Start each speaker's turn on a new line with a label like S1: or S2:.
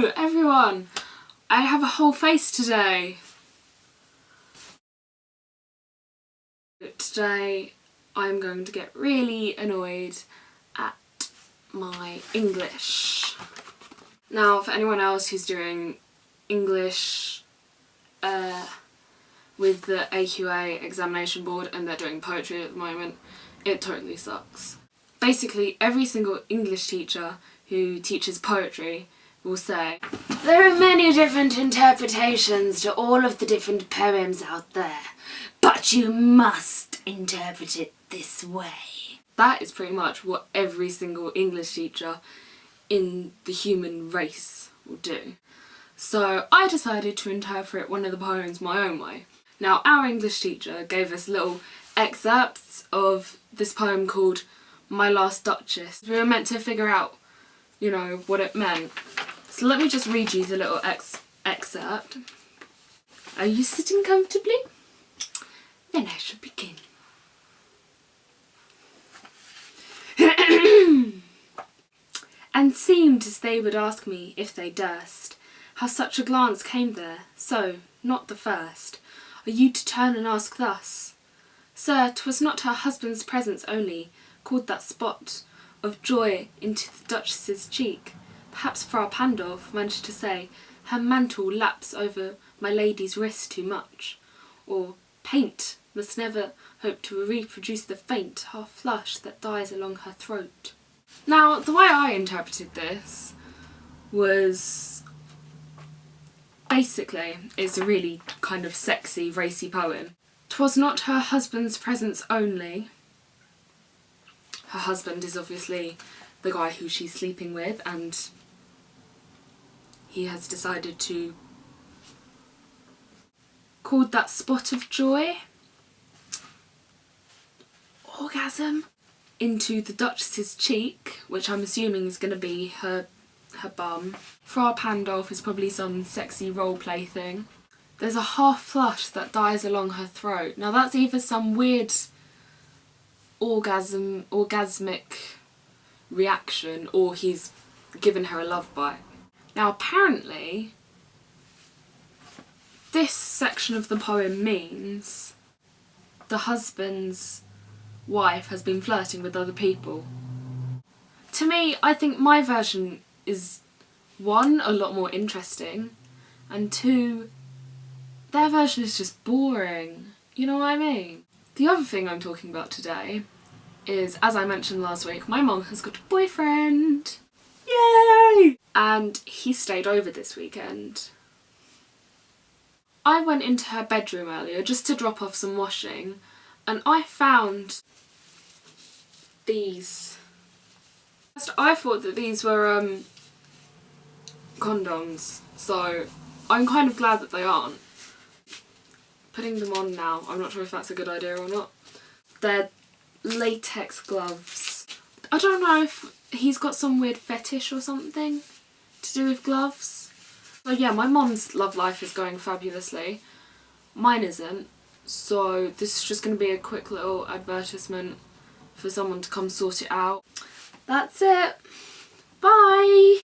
S1: Hello everyone! I have a whole face today. Today I'm going to get really annoyed at my English. Now for anyone else who's doing English with the AQA examination board and they're doing poetry at the moment, it totally sucks. Basically every single English teacher who teaches poetry will say, there are many different interpretations to all of the different poems out there, but you must interpret it this way. That is pretty much what every single English teacher in the human race will do. So I decided to interpret one of the poems my own way. Now our English teacher gave us little excerpts of this poem called My Last Duchess. We were meant to figure out, you know, what it meant. So let me just read you the little excerpt. Are you sitting comfortably? Then I shall begin. And seemed as they would ask me, if they durst, how such a glance came there, so, not the first, are you to turn and ask thus? Sir, 'twas not her husband's presence only called that spot of joy into the Duchess's cheek. Perhaps Frau Pandolf managed to say, her mantle laps over my lady's wrist too much, or paint must never hope to reproduce the faint half flush that dies along her throat. Now, the way I interpreted this was basically, it's a really kind of sexy, racy poem. 'Twas not her husband's presence only. Her husband is obviously the guy who she's sleeping with, and he has decided to called that spot of joy, orgasm, into the Duchess's cheek, which I'm assuming is going to be her bum. Frau Pandolf is probably some sexy roleplay thing. There's a half flush that dies along her throat. Now that's either some weird orgasmic reaction, or he's given her a love bite. Now apparently this section of the poem means the husband's wife has been flirting with other people. To me, I think my version is, one, a lot more interesting, and two, their version is just boring. You know what I mean? The other thing I'm talking about today is, as I mentioned last week, my mum has got a boyfriend. Yay! And he stayed over this weekend. I went into her bedroom earlier just to drop off some washing, and I found these. I thought that these were condoms, so I'm kind of glad that they aren't. Putting them on now, I'm not sure if that's a good idea or not. They're latex gloves. I don't know if he's got some weird fetish or something to do with gloves. But yeah, my mum's love life is going fabulously. Mine isn't. So this is just going to be a quick little advertisement for someone to come sort it out. That's it. Bye!